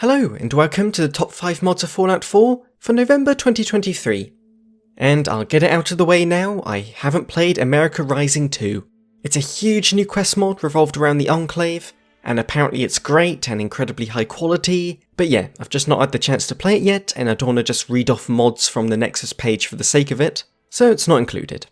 Hello and welcome to the top 5 mods of Fallout 4 for November 2023. And I'll get it out of the way now, I haven't played America Rising 2. It's a huge new quest mod revolved around the Enclave, and apparently it's great and incredibly high quality, but yeah, I've just not had the chance to play it yet, and I don't want to just read off mods from the Nexus page for the sake of it, so it's not included.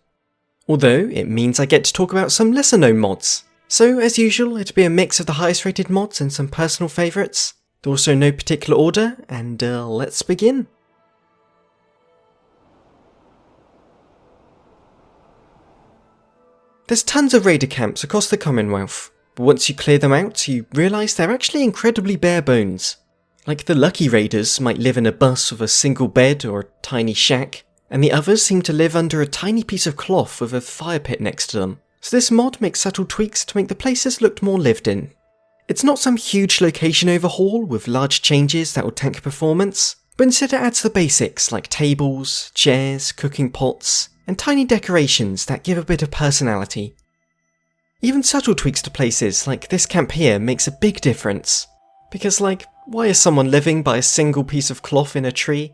Although, it means I get to talk about some lesser known mods. So, as usual, it'll be a mix of the highest rated mods and some personal favourites. There's also no particular order, and let's begin. There's tons of raider camps across the Commonwealth, but once you clear them out, you realise they're actually incredibly bare bones. Like the lucky raiders might live in a bus with a single bed or a tiny shack, and the others seem to live under a tiny piece of cloth with a fire pit next to them. So this mod makes subtle tweaks to make the places look more lived in. It's not some huge location overhaul with large changes that will tank performance, but instead it adds the basics like tables, chairs, cooking pots, and tiny decorations that give a bit of personality. Even subtle tweaks to places like this camp here makes a big difference, because why is someone living by a single piece of cloth in a tree?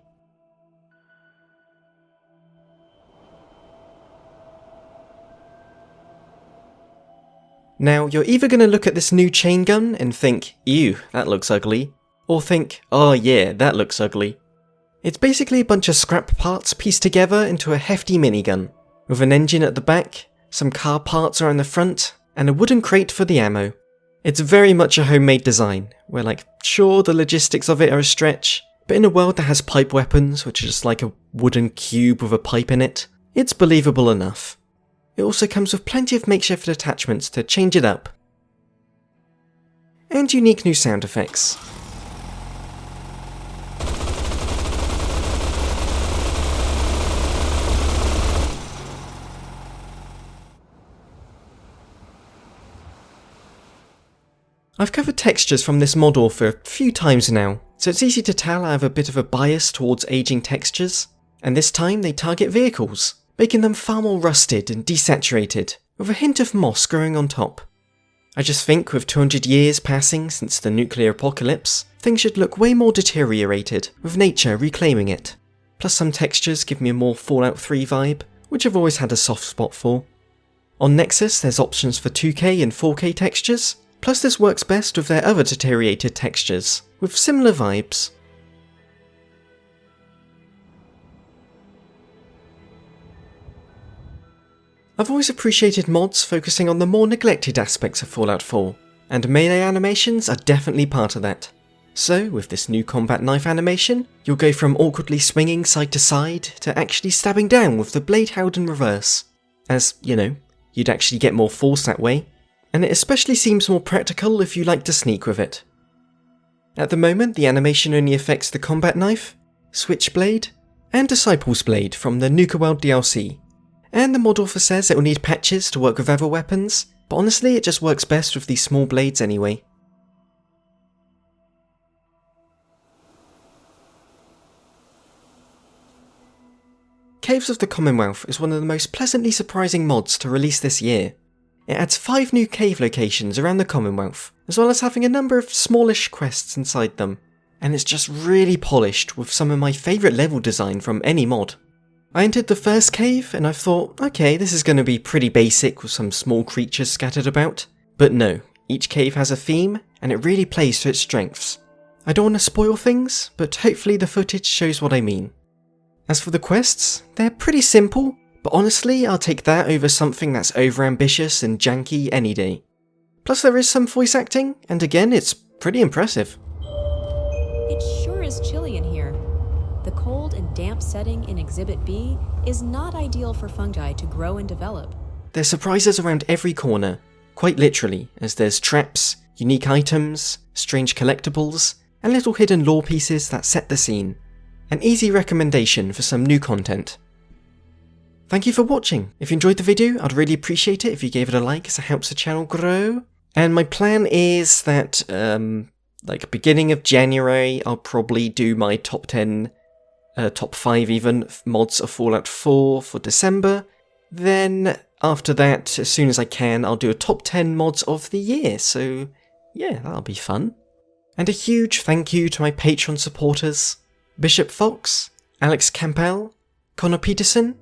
Now, you're either going to look at this new chain gun and think, ew, that looks ugly, or think, oh yeah, that looks ugly. It's basically a bunch of scrap parts pieced together into a hefty minigun, with an engine at the back, some car parts around the front, and a wooden crate for the ammo. It's very much a homemade design, where sure, the logistics of it are a stretch, but in a world that has pipe weapons, which are just like a wooden cube with a pipe in it, it's believable enough. It also comes with plenty of makeshift attachments to change it up. And unique new sound effects. I've covered textures from this mod author a few times now, so it's easy to tell I have a bit of a bias towards aging textures, and this time they target vehicles, making them far more rusted and desaturated, with a hint of moss growing on top. I just think with 200 years passing since the nuclear apocalypse, things should look way more deteriorated, with nature reclaiming it. Plus some textures give me a more Fallout 3 vibe, which I've always had a soft spot for. On Nexus there's options for 2K and 4K textures, plus this works best with their other deteriorated textures, with similar vibes. I've always appreciated mods focusing on the more neglected aspects of Fallout 4, and melee animations are definitely part of that. So, with this new combat knife animation, you'll go from awkwardly swinging side to side to actually stabbing down with the blade held in reverse. As, you'd actually get more force that way, and it especially seems more practical if you like to sneak with it. At the moment, the animation only affects the combat knife, switchblade, and disciple's blade from the Nuka World DLC. And the mod author says it will need patches to work with other weapons, but honestly it just works best with these small blades anyway. Caves of the Commonwealth is one of the most pleasantly surprising mods to release this year. It adds 5 new cave locations around the Commonwealth, as well as having a number of smallish quests inside them, and it's just really polished with some of my favourite level design from any mod. I entered the first cave and I thought, okay, this is going to be pretty basic with some small creatures scattered about. But no, each cave has a theme and it really plays to its strengths. I don't want to spoil things, but hopefully the footage shows what I mean. As for the quests, they're pretty simple, but honestly I'll take that over something that's overambitious and janky any day. Plus there is some voice acting, and again it's pretty impressive. It sure is chilly in here. The cold and damp setting in Exhibit B is not ideal for fungi to grow and develop. There's surprises around every corner, quite literally, as there's traps, unique items, strange collectibles, and little hidden lore pieces that set the scene. An easy recommendation for some new content. Thank you for watching. If you enjoyed the video, I'd really appreciate it if you gave it a like as it helps the channel grow. And my plan is that, beginning of January, I'll probably do my top 10 top 5 even mods of Fallout 4 for December. Then after that, as soon as I can, I'll do a top 10 mods of the year. So yeah, that'll be fun. And a huge thank you to my Patreon supporters, Bishop Fox, Alex Campbell, Connor Peterson,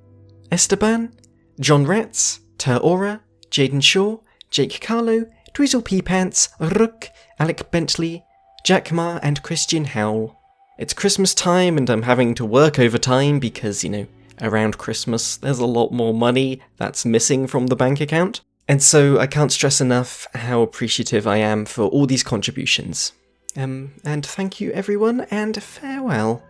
Esteban, John Ratz, Ter Aura, Jaden Shaw, Jake Carlo, Dweezil P. Pants, Rook, Alec Bentley, Jack Ma, and Christian Howell. It's Christmas time and I'm having to work overtime because, around Christmas there's a lot more money that's missing from the bank account. And so I can't stress enough how appreciative I am for all these contributions. And thank you everyone, and farewell.